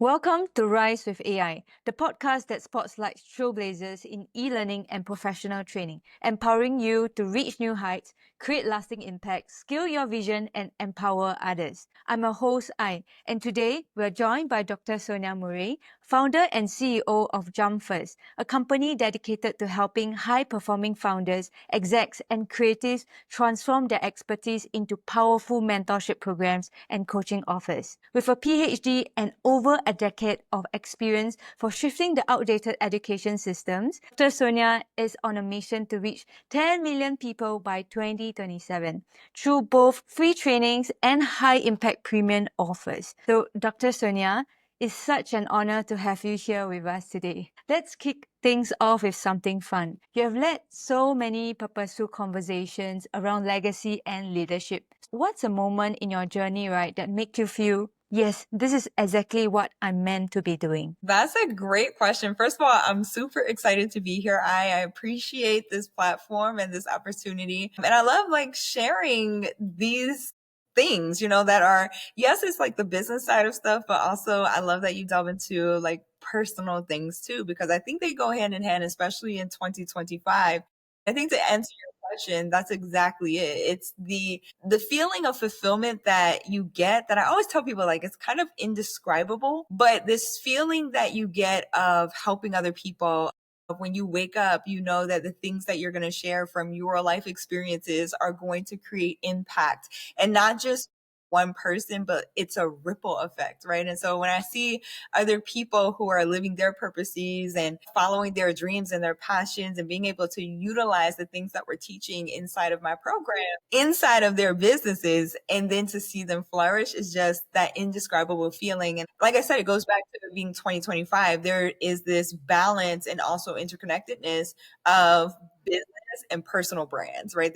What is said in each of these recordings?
Welcome to Rise with AI, the podcast that spotlights trailblazers in e-learning and professional training, empowering you to reach new heights, create lasting impact, scale your vision, and empower others. I'm a host, and today we're joined by Dr. Sonia Murrey, founder and CEO of Jump First, a company dedicated to helping high-performing founders, execs, and creatives transform their expertise into powerful mentorship programs and coaching offers. With a PhD and over a decade of experience for shifting the outdated education systems, Dr. Sonia is on a mission to reach 10 million people by 2027 through both free trainings and high-impact premium offers. So, Dr. Sonia, it's such an honor to have you here with us today. Let's kick things off with something fun. You have led so many purposeful conversations around legacy and leadership. What's a moment in your journey, right, that make you feel, yes, this is exactly what I'm meant to be doing? That's a great question. First of all, I'm super excited to be here. I appreciate this platform and this opportunity. And I love sharing these things, that are, yes, it's like the business side of stuff, but also I love that you delve into personal things too, because I think they go hand in hand, especially in 2025. I think to answer your question, that's exactly it. It's the feeling of fulfillment that you get that I always tell people, it's kind of indescribable, but this feeling that you get of helping other people. When you wake up, you know that the things that you're going to share from your life experiences are going to create impact, and not just one person, but it's a ripple effect, right? And so when I see other people who are living their purposes and following their dreams and their passions and being able to utilize the things that we're teaching inside of my program, inside of their businesses, and then to see them flourish is just that indescribable feeling. And like I said, it goes back to being 2025. There is this balance and also interconnectedness of business and personal brands, right?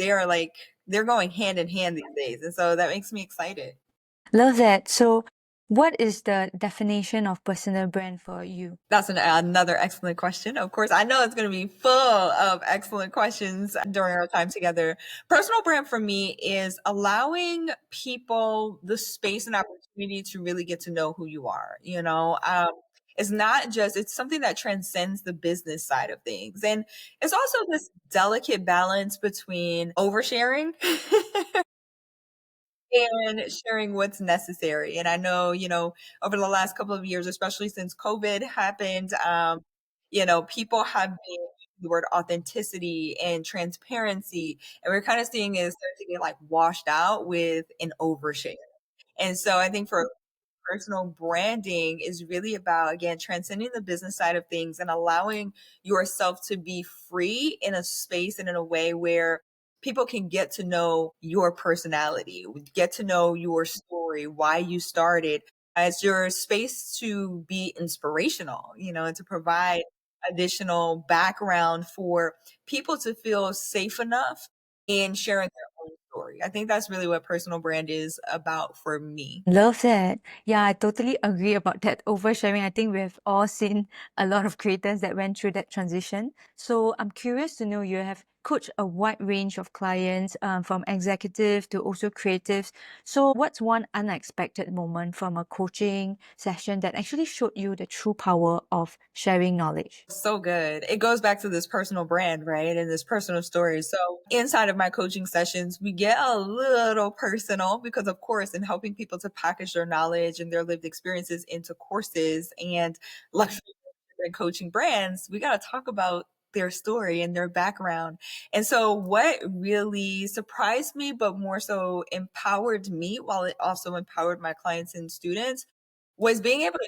They're going hand in hand these days. And so that makes me excited. Love that. So, what is the definition of personal brand for you? That's another excellent question. Of course, I know it's going to be full of excellent questions during our time together. Personal brand for me is allowing people the space and opportunity to really get to know who you are. It's not just, it's something that transcends the business side of things. And it's also this delicate balance between oversharing and sharing what's necessary. And I know, over the last couple of years, especially since COVID happened, people have been using the word authenticity and transparency, and we're kind of seeing it start to get washed out with an overshare. And so I think for personal branding is really about, again, transcending the business side of things and allowing yourself to be free in a space and in a way where people can get to know your personality, get to know your story, why you started, as your space to be inspirational, and to provide additional background for people to feel safe enough in sharing their own story. I think that's really what personal brand is about for me. Love that. Yeah, I totally agree about that oversharing. I think we've all seen a lot of creators that went through that transition. So I'm curious to know, you have coached a wide range of clients, from executive to also creatives. So what's one unexpected moment from a coaching session that actually showed you the true power of sharing knowledge? So good. It goes back to this personal brand, right? And this personal story. So inside of my coaching sessions, we get a little personal because, of course, in helping people to package their knowledge and their lived experiences into courses and luxury and coaching brands, we got to talk about their story and their background. And so what really surprised me, but more so empowered me, while it also empowered my clients and students, was being able to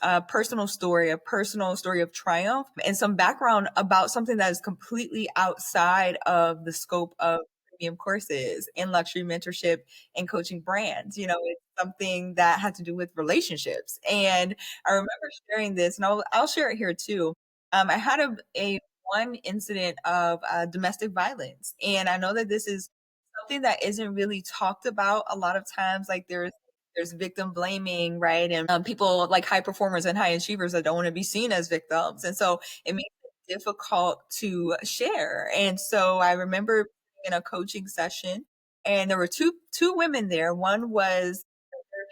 a personal story of triumph and some background about something that is completely outside of the scope of premium courses in luxury mentorship and coaching brands. It's something that had to do with relationships. And I remember sharing this, and I'll share it here too. I had a one incident of domestic violence, and I know that this is something that isn't really talked about a lot of times. There's victim blaming, right? And people like high performers and high achievers that don't want to be seen as victims. And so it makes it difficult to share. And so I remember in a coaching session, and there were two women there. One was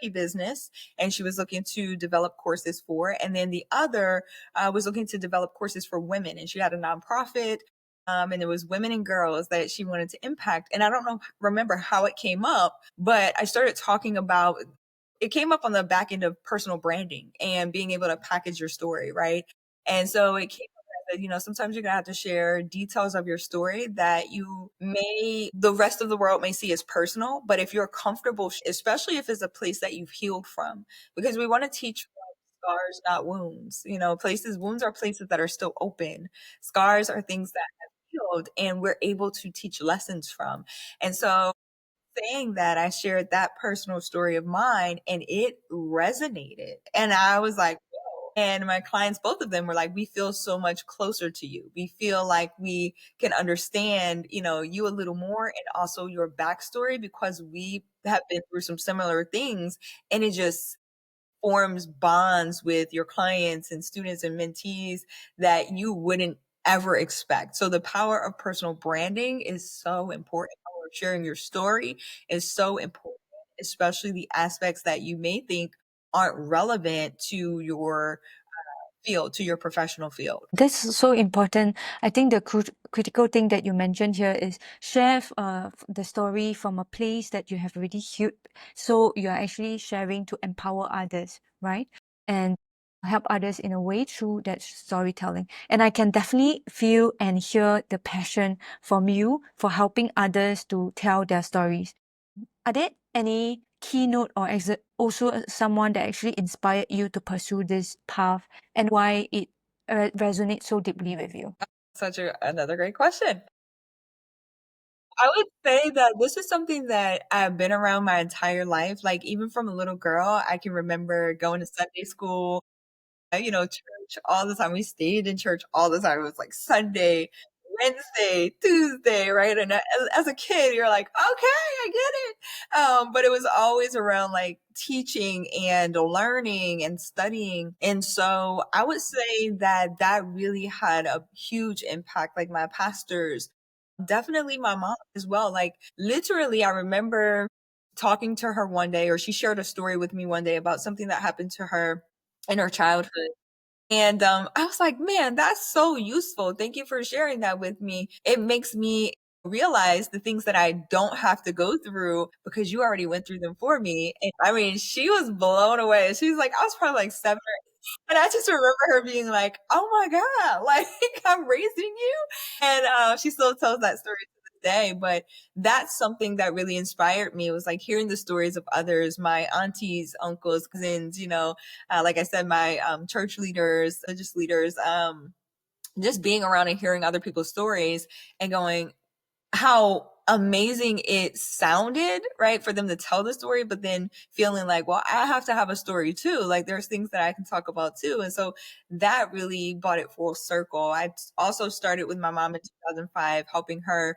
a therapy business, and she was looking to develop courses for. And then the other was looking to develop courses for women, and she had a nonprofit. And it was women and girls that she wanted to impact. And I don't know, remember how it came up, but I started talking about it came up on the back end of personal branding and being able to package your story, right? And so it came up that, sometimes you're gonna have to share details of your story that the rest of the world may see as personal, but if you're comfortable, especially if it's a place that you've healed from, because we want to teach from scars, not wounds. Wounds are places that are still open. Scars are things that have healed and we're able to teach lessons from. And so saying that, I shared that personal story of mine and it resonated. And I was like, whoa. And my clients, both of them were like, we feel so much closer to you. We feel like we can understand, you a little more and also your backstory because we have been through some similar things. And it just forms bonds with your clients and students and mentees that you wouldn't ever expect. So the power of personal branding is so important. The power of sharing your story is so important, especially the aspects that you may think aren't relevant to your field, to your professional field. That's so important. I think the critical thing that you mentioned here is share the story from a place that you have already healed. So you are actually sharing to empower others, right? And help others in a way through that storytelling. And I can definitely feel and hear the passion from you for helping others to tell their stories. Are there any keynote or also someone that actually inspired you to pursue this path and why it resonates so deeply with you? Another great question. I would say that this is something that I've been around my entire life. Like even from a little girl, I can remember going to Sunday school, church all the time. We stayed in church all the time. It was like Sunday, Wednesday, Tuesday, right? And as a kid, you're like, okay, I get it. But it was always around like teaching and learning and studying. And so I would say that that really had a huge impact. Like my pastors, definitely my mom as well. Like literally, I remember talking to her one day, or she shared a story with me one day about something that happened to her in her childhood. And I was like, man, that's so useful. Thank you for sharing that with me. It makes me realize the things that I don't have to go through because you already went through them for me. And I mean, she was blown away. She was like, I was probably like 7 or 8. And I just remember her being like, oh my God, like I'm raising you. And she still tells that story to this day. But that's something that really inspired me. It was like hearing the stories of others, my aunties, uncles, cousins, like I said, my church leaders, religious leaders, just being around and hearing other people's stories and going, how amazing it sounded, right? For them to tell the story, but then feeling like, well, I have to have a story too. Like there's things that I can talk about too. And so that really brought it full circle. I also started with my mom in 2005, helping her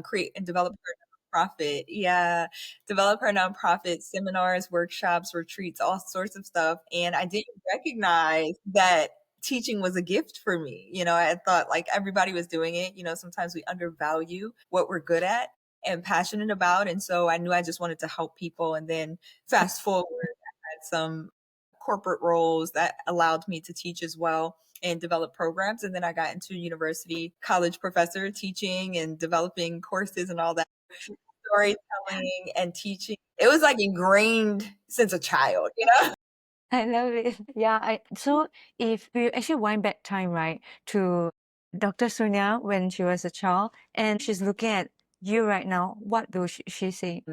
create and develop her nonprofit. Yeah. Develop her nonprofit, seminars, workshops, retreats, all sorts of stuff. And I didn't recognize that teaching was a gift for me. I thought like everybody was doing it. Sometimes we undervalue what we're good at and passionate about. And so I knew I just wanted to help people. And then fast forward, I had some corporate roles that allowed me to teach as well and develop programs. And then I got into university, college professor, teaching and developing courses and all that. Storytelling and teaching. It was like ingrained since a child. I love it. Yeah, so if we actually wind back time, right, to Dr. Sonia when she was a child and she's looking at you right now, what will she say?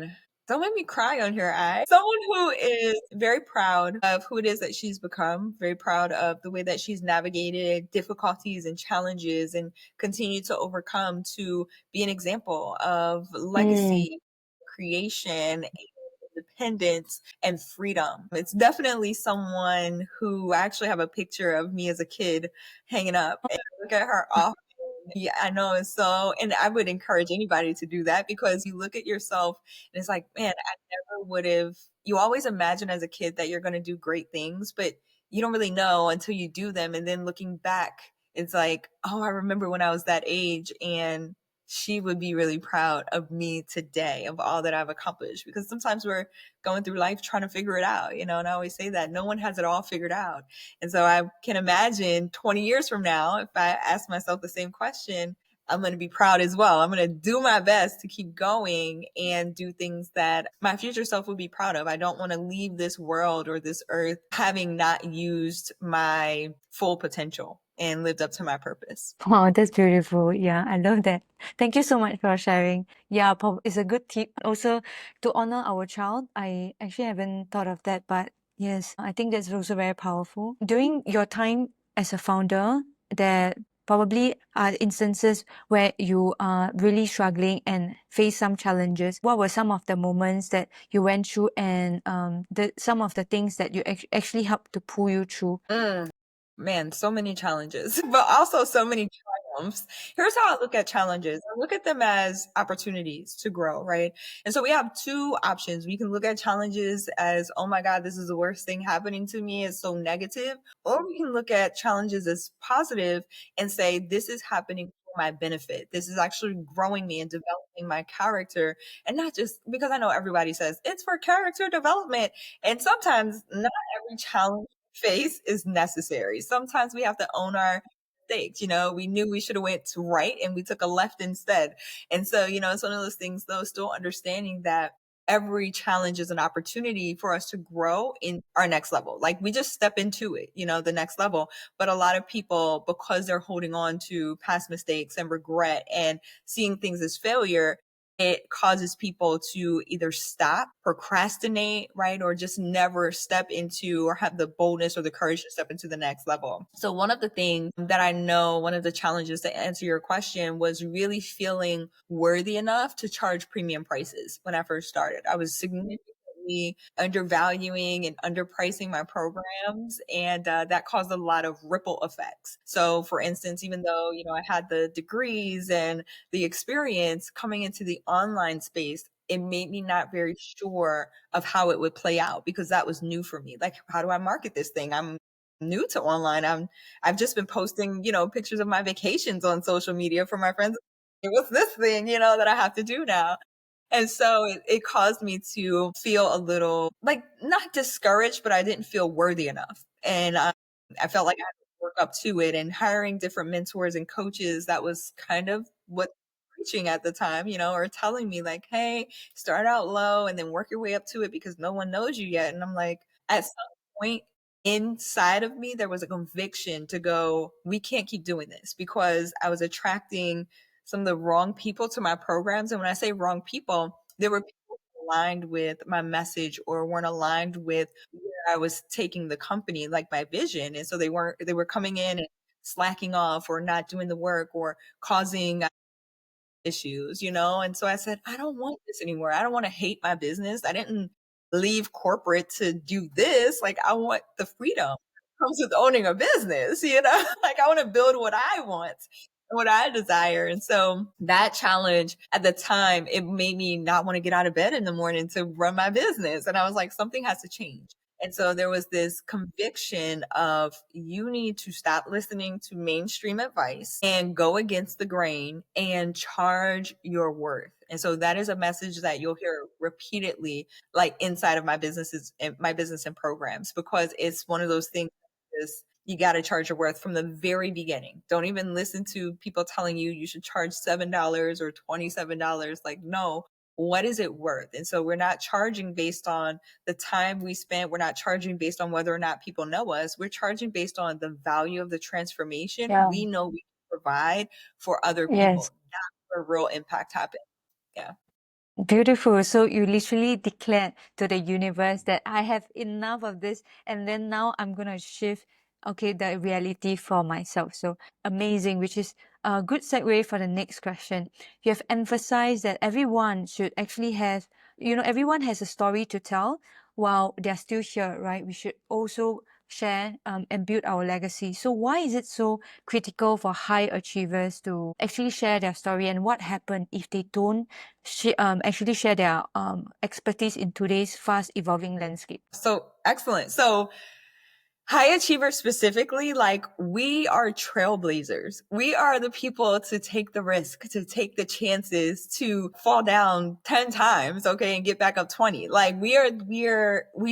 Don't make me cry on here, Someone who is very proud of who it is that she's become, very proud of the way that she's navigated difficulties and challenges and continue to overcome to be an example of legacy, creation, independence, and freedom. It's definitely someone who I actually have a picture of me as a kid hanging up and I look at her often. Yeah, I know. And I would encourage anybody to do that because you look at yourself and it's like, man, I never would have. You always imagine as a kid that you're going to do great things, but you don't really know until you do them. And then looking back, it's like, oh, I remember when I was that age and she would be really proud of me today, of all that I've accomplished. Because sometimes we're going through life trying to figure it out, and I always say that no one has it all figured out. And so I can imagine 20 years from now, if I ask myself the same question, I'm going to be proud as well. I'm going to do my best to keep going and do things that my future self would be proud of. I don't want to leave this world or this earth having not used my full potential and lived up to my purpose. Wow, that's beautiful. Yeah, I love that. Thank you so much for sharing. Yeah, it's a good tip. Also, to honor our child. I actually haven't thought of that, but yes, I think that's also very powerful. During your time as a founder, there probably are instances where you are really struggling and face some challenges. What were some of the moments that you went through, and some of the things that you actually helped to pull you through? Man, so many challenges, but also so many triumphs. Here's how I look at challenges. I look at them as opportunities to grow, right? And so we have two options. We can look at challenges as, oh my God, this is the worst thing happening to me. It's so negative. Or we can look at challenges as positive and say, this is happening for my benefit. This is actually growing me and developing my character. And not just because I know everybody says it's for character development. And sometimes not every challenge face is necessary. Sometimes we have to own our mistakes. We knew we should have went to right and we took a left instead. And so, it's one of those things, though, still understanding that every challenge is an opportunity for us to grow in our next level. Like we just step into it, the next level. But a lot of people, because they're holding on to past mistakes and regret and seeing things as failure, it causes people to either stop, procrastinate, right? Or just never step into or have the boldness or the courage to step into the next level. So one of the things that I know, one of the challenges to answer your question was really feeling worthy enough to charge premium prices when I first started. I was significantly undervaluing and underpricing my programs, and that caused a lot of ripple effects. So for instance, even though, I had the degrees and the experience coming into the online space, it made me not very sure of how it would play out because that was new for me. Like, how do I market this thing? I'm new to online. I've just been posting, pictures of my vacations on social media for my friends. What's this thing, that I have to do now? And so it caused me to feel a little like not discouraged, but I didn't feel worthy enough. And I felt like I had to work up to it, and hiring different mentors and coaches. That was kind of what preaching at the time, or telling me like, hey, start out low and then work your way up to it because no one knows you yet. And I'm like, at some point inside of me, there was a conviction to go, we can't keep doing this because I was attracting some of the wrong people to my programs. And when I say wrong people, there were people aligned with my message or weren't aligned with where I was taking the company, like my vision. And so they were coming in and slacking off or not doing the work or causing issues, And so I said, I don't want this anymore. I don't want to hate my business. I didn't leave corporate to do this. Like, I want the freedom that comes with owning a business, Like, I want to build what I want, what I desire. And so that challenge at the time, it made me not want to get out of bed in the morning to run my business. And I was like, something has to change. And so there was this conviction of you need to stop listening to mainstream advice and go against the grain and charge your worth. And so that is a message that you'll hear repeatedly, like inside of my businesses and my business and programs, because it's one of those things is you got to charge your worth from the very beginning. Don't even listen to people telling you should charge $7 or $27. Like, no, what is it worth? And so we're not charging based on the time we spent. We're not charging based on whether or not people know us. We're charging based on the value of the transformation we know we can provide for other Yes. people. That's where real impact happens. Yeah. Beautiful. So you literally declared to the universe that I have enough of this, and then now I'm gonna shift, okay, the reality for myself. So amazing, which is a good segue for the next question. You have emphasized that everyone should actually have, everyone has a story to tell while they're still here, right? We should also share and build our legacy. So why is it so critical for high achievers to actually share their story, and what happens if they don't actually share their expertise in today's fast evolving landscape? So excellent. So High achievers specifically, like we are trailblazers. We are the people to take the risk, to take the chances, to fall down 10 times, okay, and get back up 20. Like we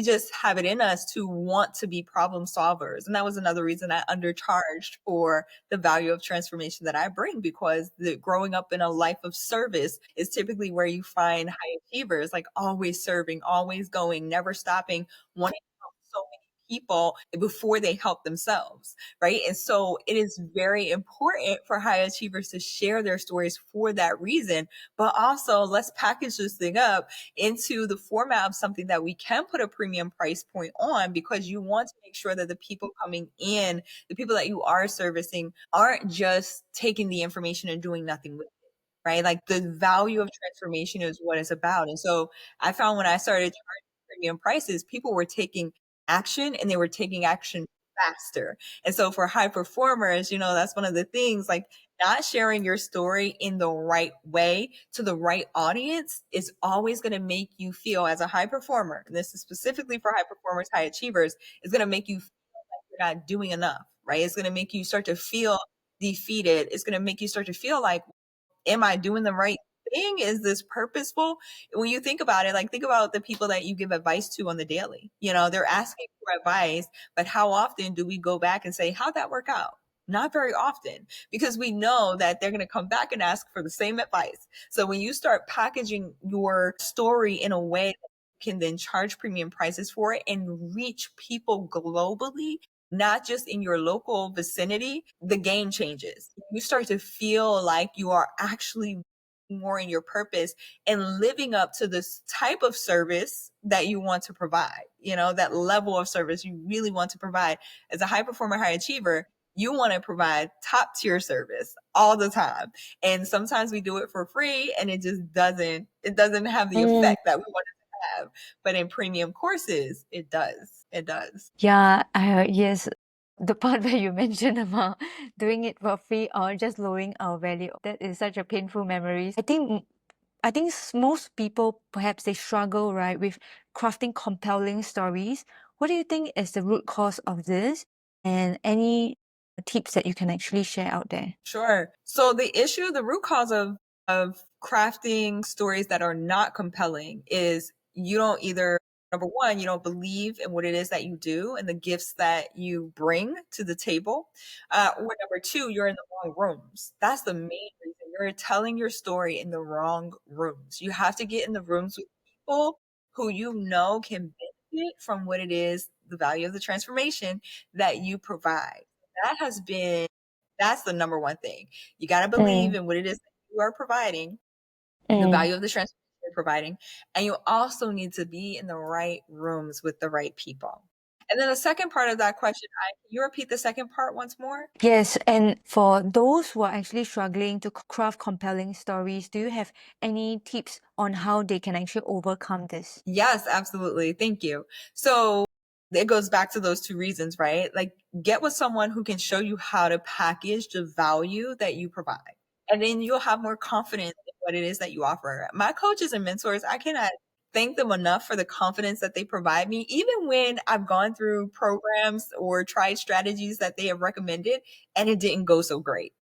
just have it in us to want to be problem solvers. And that was another reason I undercharged for the value of transformation that I bring, because growing up in a life of service is typically where you find high achievers, like always serving, always going, never stopping, wanting to help so many people before they help themselves, right? And so it is very important for high achievers to share their stories for that reason. But also, let's package this thing up into the format of something that we can put a premium price point on, because you want to make sure that the people coming in, the people that you are servicing, aren't just taking the information and doing nothing with it. Right? Like the value of transformation is what it's about. And so I found when I started premium prices, people were taking action, and they were taking action faster. And so for high performers, that's one of the things, like not sharing your story in the right way to the right audience is always going to make you feel, as a high performer, and this is specifically for high performers, high achievers, is going to make you feel like you're not doing enough, right? It's going to make you start to feel defeated. It's going to make you start to feel like, am I doing the right thing? Is this purposeful? When you think about it, like think about the people that you give advice to on the daily. They're asking for advice, but how often do we go back and say, how'd that work out? Not very often, because we know that they're going to come back and ask for the same advice. So when you start packaging your story in a way that you can then charge premium prices for it and reach people globally, not just in your local vicinity, the game changes. You start to feel like you are actually more in your purpose and living up to this type of service that you want to provide, that level of service you really want to provide. As a high performer, high achiever, you want to provide top tier service all the time. And sometimes we do it for free, and it doesn't have the Mm. effect that we want it to have. But in premium courses, it does. It does. Yeah, yes, the part where you mentioned about doing it for free or just lowering our value, that is such a painful memory. I think most people perhaps they struggle, right, with crafting compelling stories. What do you think is the root cause of this? And any tips that you can actually share out there? Sure. So the root cause of crafting stories that are not compelling is you don't either, number one, you don't believe in what it is that you do and the gifts that you bring to the table. Or number two, you're in the wrong rooms. That's the main reason. You're telling your story in the wrong rooms. You have to get in the rooms with people who can benefit from what it is, the value of the transformation that you provide. That has been That's the number one thing. You gotta believe Mm, in what it is that you are providing, the mm. value of the transformation you're providing, and you also need to be in the right rooms with the right people. And then the second part of that question, can you repeat the second part once more? Yes, and for those who are actually struggling to craft compelling stories, do you have any tips on how they can actually overcome this? Yes, absolutely. Thank you. So it goes back to those two reasons, right? Like get with someone who can show you how to package the value that you provide. And then you'll have more confidence in what it is that you offer. My coaches and mentors, I cannot thank them enough for the confidence that they provide me. Even when I've gone through programs or tried strategies that they have recommended and it didn't go so great,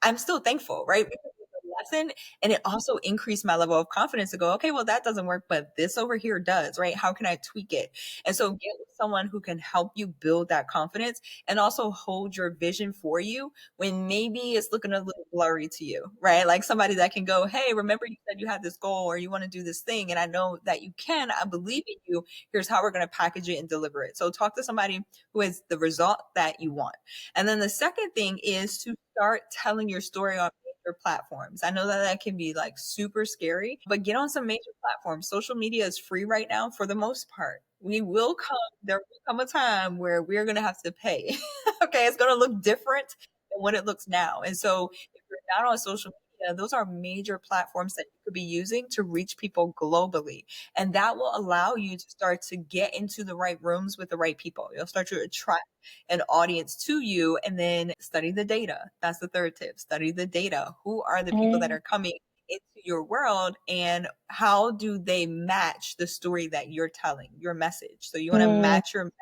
I'm still thankful, right? Because it's a lesson, and it also increased my level of confidence to go, okay, well, that doesn't work, but this over here does, right? How can I tweak it? And so get with someone who can help you build that confidence and also hold your vision for you when maybe it's looking a little blurry to you, right? Like somebody that can go, hey, remember you said you had this goal or you want to do this thing, and I know that you can. I believe in you. Here's how we're going to package it and deliver it. So talk to somebody who has the result that you want. And then the second thing is to start telling your story on major platforms. I know that that can be like super scary, but get on some major platforms. Social media is free right now for the most part. There will come a time where we're going to have to pay. Okay. It's going to look different than what it looks now. And so if you're not on social media, those are major platforms that you could be using to reach people globally. And that will allow you to start to get into the right rooms with the right people. You'll start to attract an audience to you, and then study the data. That's the third tip. Study the data. Who are the people that Mm, are coming into your world, and how do they match the story that you're telling, your message? So you want to mm, match your message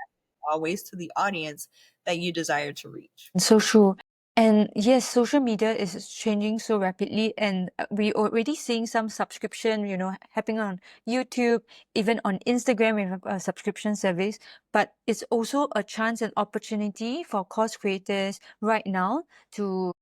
always to the audience that you desire to reach. So true. And yes, social media is changing so rapidly, and we already seeing some subscription, happening on YouTube, even on Instagram. We have a subscription service, but it's also a chance and opportunity for course creators right now to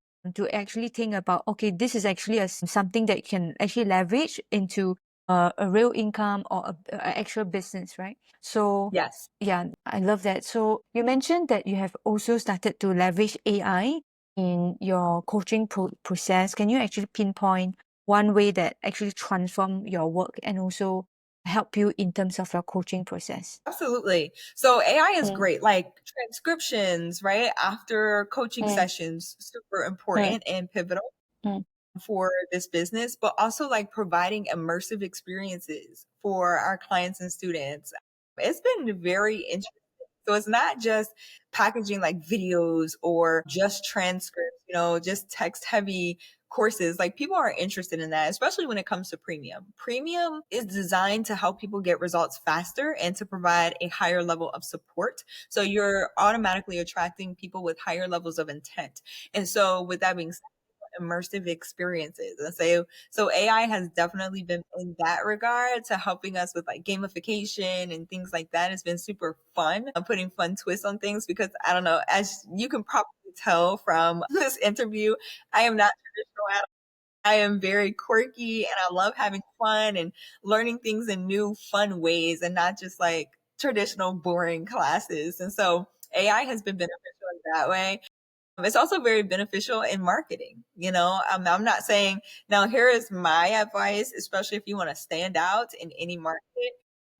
actually think about, okay, this is actually something that you can actually leverage into a real income or a actual business, right? So Yes. yeah, I love that. So you mentioned that you have also started to leverage AI in your coaching process. Can you actually pinpoint one way that actually transform your work and also help you in terms of your coaching process? Absolutely. So AI is Mm, great, like transcriptions, right? After coaching mm, sessions, super mm, important and pivotal mm, for this business, but also like providing immersive experiences for our clients and students. It's been very interesting. So it's not just packaging like videos or just transcripts, just text heavy courses. Like people are interested in that, especially when it comes to premium. Premium is designed to help people get results faster and to provide a higher level of support. So you're automatically attracting people with higher levels of intent. And so with that being said, immersive experiences. And so AI has definitely been in that regard to helping us with like gamification and things like that. It's been super fun. I'm putting fun twists on things because I don't know, as you can probably tell from this interview, I am not traditional at all. I am very quirky and I love having fun and learning things in new fun ways and not just like traditional boring classes. And so AI has been beneficial in that way. It's also very beneficial in marketing. I'm not saying now, here is my advice, especially if you want to stand out in any market.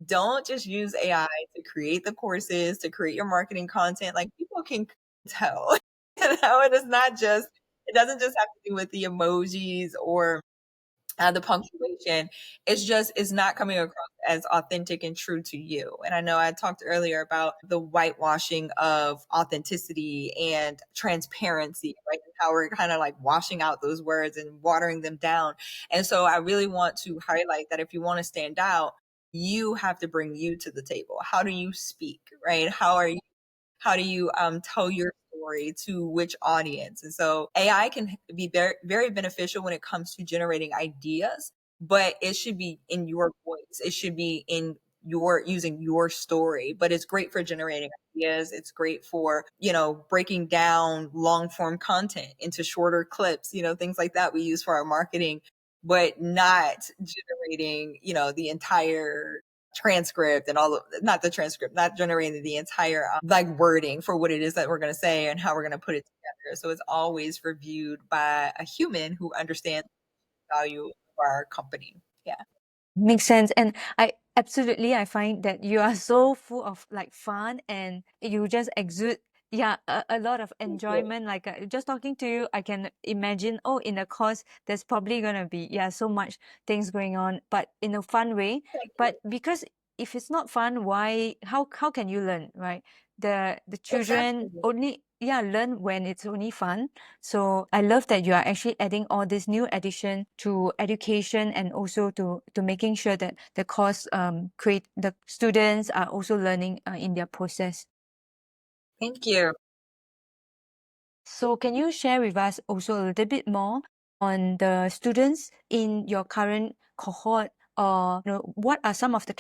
Don't just use AI to create the courses, to create your marketing content. Like people can tell, it doesn't just have to do with the emojis or the punctuation. It's not coming across as authentic and true to you. And I know I talked earlier about the whitewashing of authenticity and transparency, right? And how we're kind of like washing out those words and watering them down. And so I really want to highlight that if you want to stand out, you have to bring you to the table. How do you speak, right? How do you tell your story to which audience? And so AI can be very, very beneficial when it comes to generating ideas, but it should be in your voice. It should be in your using your story, but it's great for generating ideas. It's great for, breaking down long form content into shorter clips, things like that we use for our marketing, but not generating, the entire transcript and all of not the transcript, not generating the entire like wording for what it is that we're going to say and how we're going to put it together. So it's always reviewed by a human who understands the value of our company. Yeah. Makes sense. And I find that you are so full of like fun and you just exude, yeah, a lot of Thank you. enjoyment. Like just talking to you, I can imagine, oh, in a course, there's probably gonna be, yeah, so much things going on, but in a fun way. Thank you. But because if it's not fun, how can you learn, right? The children Exactly. only, yeah, learn when it's only fun. So I love that you are actually adding all this new addition to education and also to making sure that the course create the students are also learning in their process. Thank you. So can you share with us also a little bit more on the students in your current cohort, or what are some of the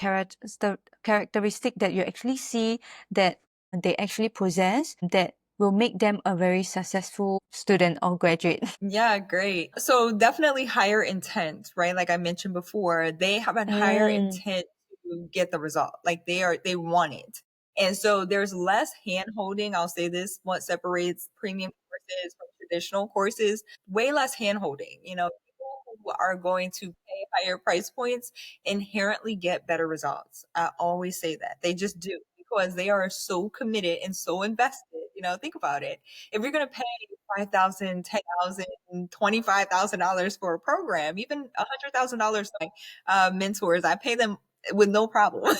characteristic that you actually see that they actually possess that will make them a very successful student or graduate? Yeah, great. So definitely higher intent, right? Like I mentioned before, they have a higher Mm, intent to get the result. Like they want it. And so there's less hand holding. I'll say this, what separates premium courses from traditional courses, way less hand holding. People who are going to pay higher price points inherently get better results. I always say that. They just do because they are so committed and so invested. Think about it. If you're going to pay 5,000, 10,000, $25,000 for a program, even $100,000 like mentors, I pay them with no problem,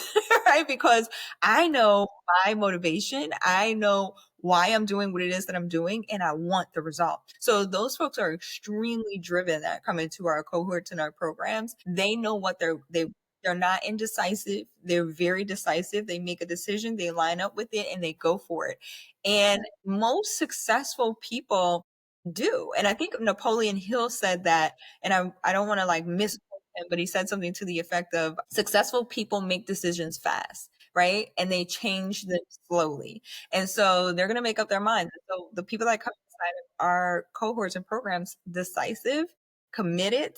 right? Because I know my motivation. I know why I'm doing what it is that I'm doing, and I want the result. So those folks are extremely driven that come into our cohorts and our programs. They know what they They're not indecisive. They're very decisive. They make a decision, they line up with it, and they go for it. And most successful people do. And I think Napoleon Hill said that, and I don't want to like misquote him, but he said something to the effect of successful people make decisions fast, right? And they change them slowly. And so they're going to make up their minds. So the people that come inside of our cohorts and programs, decisive, committed,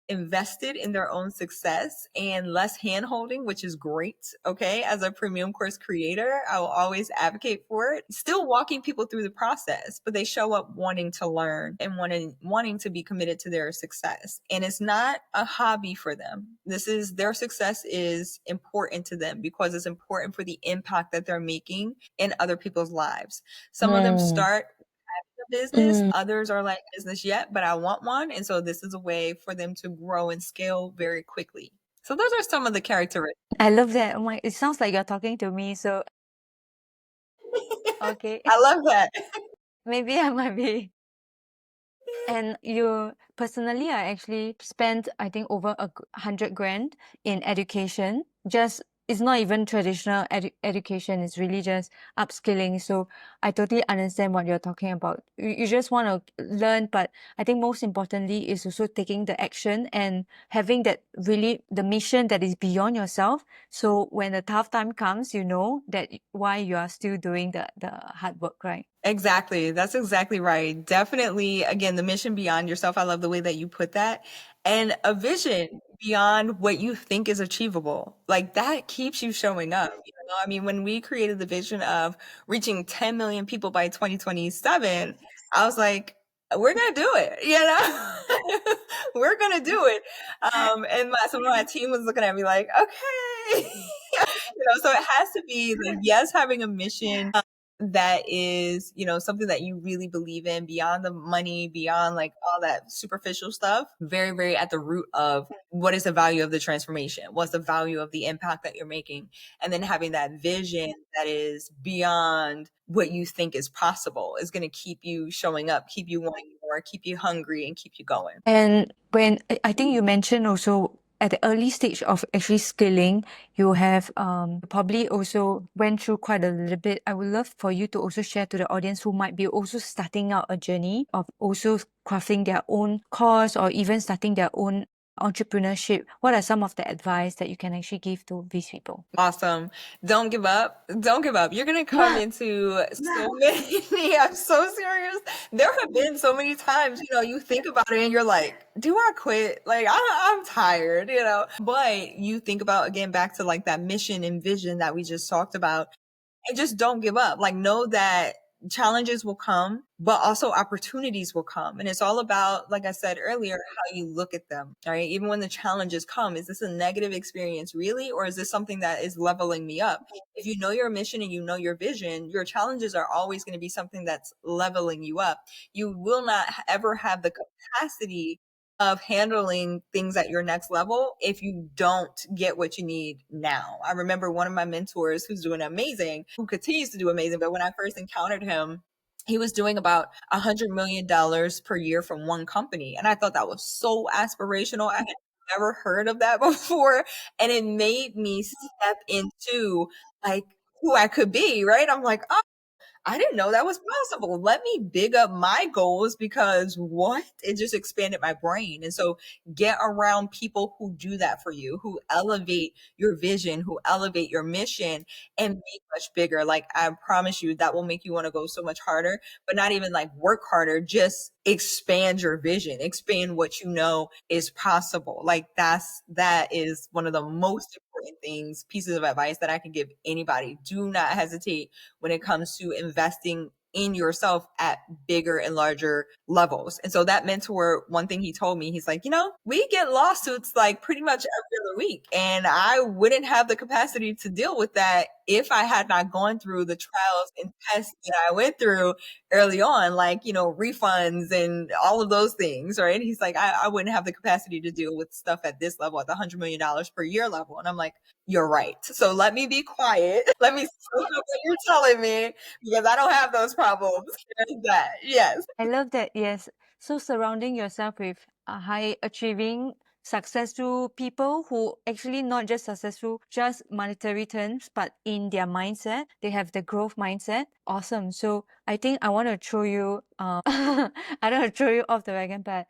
invested in their own success, and less hand holding, which is great. Okay. As a premium course creator, I will always advocate for it. Still walking people through the process, but they show up wanting to learn and wanting to be committed to their success. And it's not a hobby for them. Their success is important to them because it's important for the impact that they're making in other people's lives. Some of them start business. Others are like business yet, but I want one. And so this is a way for them to grow and scale very quickly. So those are some of the characteristics. I love that. Oh my, it sounds like you're talking to me. So, okay, I love that. maybe I might be. And you personally, I actually spent, I think, over 100 grand in education. Just it's not even traditional education. It's really just upskilling. So I totally understand what you're talking about. You just want to learn, but I think most importantly is also taking the action and having that really the mission that is beyond yourself. So when the tough time comes, you know that why you are still doing the hard work, right? Exactly. That's exactly right. Definitely, again, the mission beyond yourself. I love the way that you put that. And a vision beyond what you think is achievable. Like that keeps you showing up. You know, I mean, when we created the vision of reaching 10 million people by 2027, I was like, we're gonna do it, you know? We're gonna do it. And some of my team was looking at me like, okay. So it has to be like, yes, having a mission, that is, something that you really believe in beyond the money, beyond like all that superficial stuff. Very, very at the root of what is the value of the transformation? What's the value of the impact that you're making? And then having that vision that is beyond what you think is possible is going to keep you showing up, keep you wanting more, keep you hungry, and keep you going. And when I think you mentioned also at the early stage of actually scaling, you have probably also went through quite a little bit. I would love for you to also share to the audience who might be also starting out a journey of also crafting their own course or even starting their own entrepreneurship. What are some of the advice that you can actually give to these people? Awesome. Don't give up. Don't give up. You're going to come into so many. I'm so serious. There have been so many times, you think about it and you're like, do I quit? Like, I'm tired, but you think about, again, back to like that mission and vision that we just talked about, and just don't give up. Like, know that challenges will come, but also opportunities will come. And it's all about, like I said earlier, how you look at them. All right. Even when the challenges come, is this a negative experience really? Or is this something that is leveling me up? If you know your mission and you know your vision, your challenges are always going to be something that's leveling you up. You will not ever have the capacity of handling things at your next level if you don't get what you need now. I remember one of my mentors who's doing amazing, who continues to do amazing, but when I first encountered him, he was doing about $100 million per year from one company. And I thought that was so aspirational. I had never heard of that before. And it made me step into like who I could be, right? I'm like, oh, I didn't know that was possible. Let me big up my goals because what? It just expanded my brain. And so get around people who do that for you, who elevate your vision, who elevate your mission and make much bigger. Like I promise you that will make you want to go so much harder, but not even like work harder, just expand your vision, expand what you know is possible. Like that is one of the most important things, pieces of advice that I can give anybody. Do not hesitate when it comes to investing in yourself at bigger and larger levels. And so that mentor, one thing he told me, he's like, we get lawsuits like pretty much every other week. And I wouldn't have the capacity to deal with that if I had not gone through the trials and tests that I went through early on, like, refunds and all of those things, right? He's like, I wouldn't have the capacity to deal with stuff at this level, at the $100 million per year level. And I'm like, you're right. So let me be quiet. Let me soak up what you're telling me because I don't have those problems. There's that. Yes. I love that. Yes. So surrounding yourself with high achieving successful people who actually not just successful, just monetary terms, but in their mindset, they have the growth mindset. Awesome. So I think I want to throw you, I don't want to throw you off the wagon, but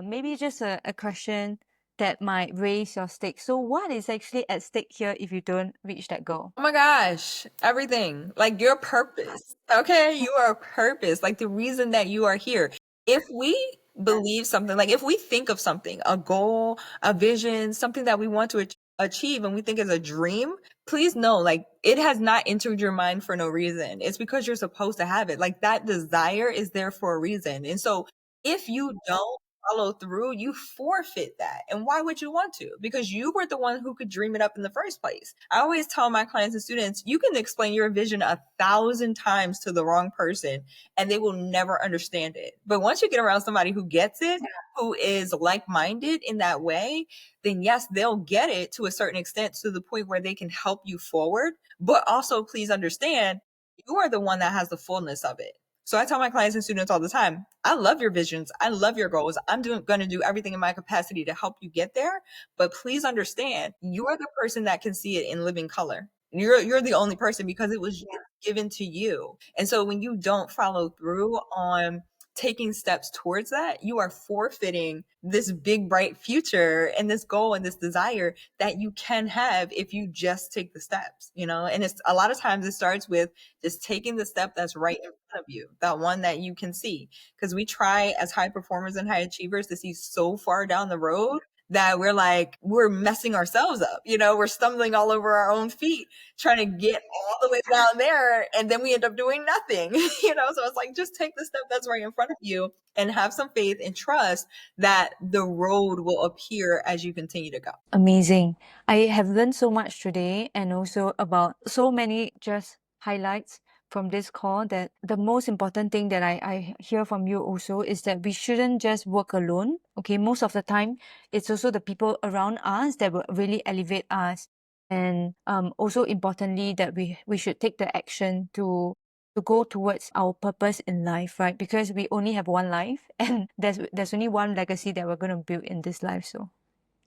maybe just a question that might raise your stake. So what is actually at stake here if you don't reach that goal? Oh my gosh, everything. Like your purpose. Okay, your purpose. Like the reason that you are here. If we believe something, like if we think of something, a goal, a vision, something that we want to achieve and we think is a dream, please know, like it has not entered your mind for no reason. It's because you're supposed to have it. Like that desire is there for a reason. And so if you don't follow through, you forfeit that. And why would you want to? Because you were the one who could dream it up in the first place. I always tell my clients and students, you can explain your vision 1,000 times to the wrong person and they will never understand it. But once you get around somebody who gets it, who is like-minded in that way, then yes, they'll get it to a certain extent to the point where they can help you forward. But also please understand, you are the one that has the fullness of it. So I tell my clients and students all the time, I love your visions. I love your goals. I'm going to do everything in my capacity to help you get there. But please understand, you are the person that can see it in living color. You're the only person because it was given to you. And so when you don't follow through on taking steps towards that, you are forfeiting this big, bright future and this goal and this desire that you can have if you just take the steps, you know? And it's a lot of times it starts with just taking the step that's right in front of you, that one that you can see. Because we try as high performers and high achievers to see so far down the road that we're messing ourselves up. You know, we're stumbling all over our own feet trying to get all the way down there. And then we end up doing nothing, you know? So it's like, just take the step that's right in front of you and have some faith and trust that the road will appear as you continue to go. Amazing. I have learned so much today and also about so many just highlights from this call that the most important thing that I hear from you also is that we shouldn't just work alone. Okay, most of the time it's also the people around us that will really elevate us. And also importantly that we should take the action to go towards our purpose in life, right? Because we only have one life and there's only one legacy that we're going to build in this life. So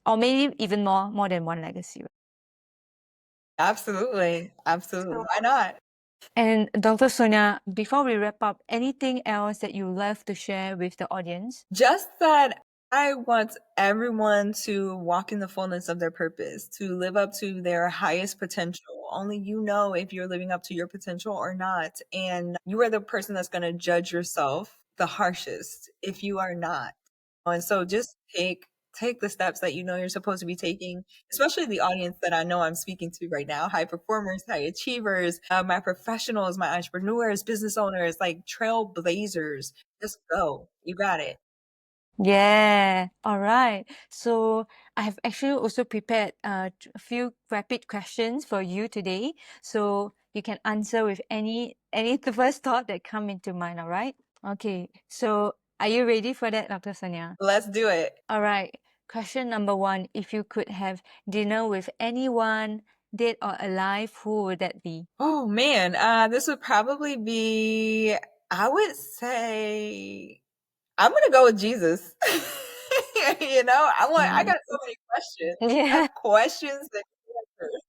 or maybe even more than one legacy. Absolutely. Absolutely. Why not? And Dr. Sonia, before we wrap up, anything else that you love to share with the audience? Just that I want everyone to walk in the fullness of their purpose, to live up to their highest potential. Only you know if you're living up to your potential or not. And you are the person that's going to judge yourself the harshest if you are not. And so just take the steps that you know you're supposed to be taking, especially the audience that I know I'm speaking to right now, high performers, high achievers, my professionals, my entrepreneurs, business owners, like trailblazers. Just go. You got it. Yeah. All right. So I have actually also prepared a few rapid questions for you today. So you can answer with any the first thought that come into mind. All right. Okay. So are you ready for that, Dr. Sonia? Let's do it. All right. Question number one. If you could have dinner with anyone, dead or alive, who would that be? Oh man, this would probably be, I would say, I'm gonna go with Jesus. You know, I got so many questions. I Yeah. have questions and answers.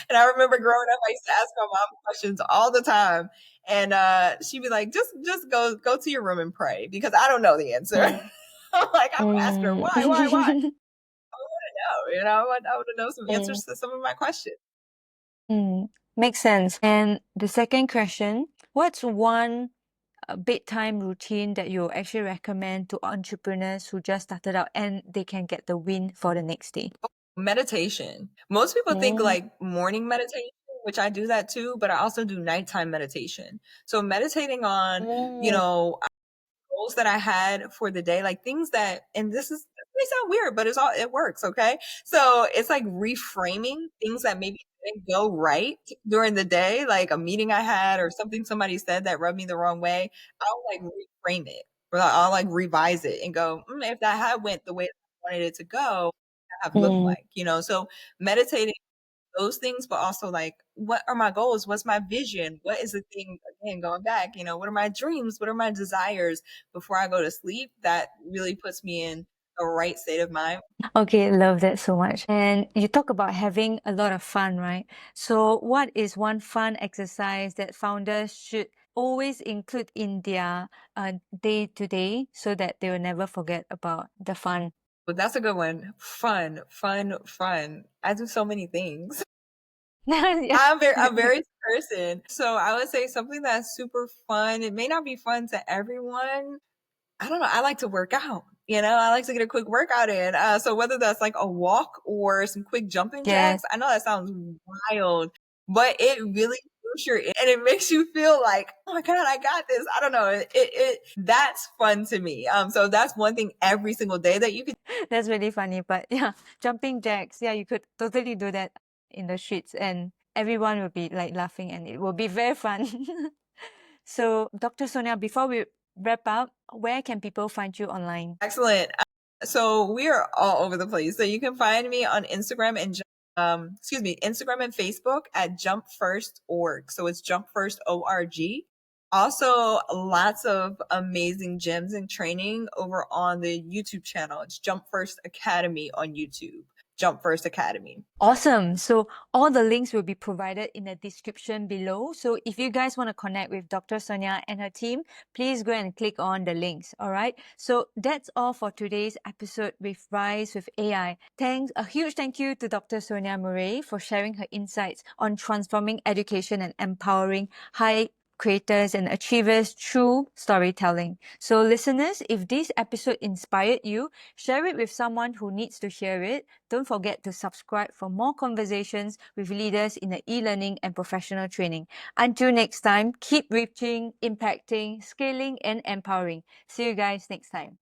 And I remember growing up, I used to ask my mom questions all the time. And she'd be like, just go to your room and pray because I don't know the answer. I'm like, I'm asking her, why? Mm. No, you know, I want to know some Mm. answers to some of my questions. Mm. Makes sense. And the second question, what's one bedtime routine that you actually recommend to entrepreneurs who just started out and they can get the win for the next day? Meditation. Most people think Mm. like morning meditation, which I do that too, but I also do nighttime meditation. So meditating on, you Mm. know, goals that I had for the day, like things that, and this may sound weird, but it works. Okay. So it's like reframing things that maybe didn't go right during the day, like a meeting I had or something somebody said that rubbed me the wrong way. I'll like reframe it or I'll like revise it and go, if that had went the way I wanted it to go, have looked Mm. like, you know? So meditating those things, but also like, what are my goals? What's my vision? What is the thing, again, going back, you know, what are my dreams? What are my desires before I go to sleep? That really puts me in the right state of mind. Okay, love that so much. And you talk about having a lot of fun, right? So, what is one fun exercise that founders should always include in their day to day so that they will never forget about the fun? But that's a good one. Fun, fun, fun. I do so many things. Yeah. I'm very person. So I would say something that's super fun. It may not be fun to everyone. I don't know. I like to work out. I like to get a quick workout in. So whether that's like a walk or some quick jumping Yes, jacks, I know that sounds wild, but it really boosts your and it makes you feel like, oh my god, I got this. I don't know. It that's fun to me. So that's one thing every single day that you could. that's really funny. But yeah, jumping jacks, yeah, you could totally do that in the streets and everyone will be like laughing and it will be very fun. So, Dr. Sonia, before we wrap up, where can people find you online? Excellent. So we are all over the place. So you can find me on Instagram and Instagram and Facebook at Jump First Org. So it's Jump First ORG. Also, lots of amazing gyms and training over on the YouTube channel. It's Jump First Academy on YouTube. Jump First Academy. Awesome. So all the links will be provided in the description below. So if you guys want to connect with Dr. Sonia and her team, please go and click on the links. All right. So that's all for today's episode with Rise with AI. A huge thank you to Dr. Sonia Murrey for sharing her insights on transforming education and empowering high creators and achievers through storytelling. So listeners, if this episode inspired you, share it with someone who needs to hear it. Don't forget to subscribe for more conversations with leaders in the e-learning and professional training. Until next time, keep reaching, impacting, scaling, and empowering. See you guys next time.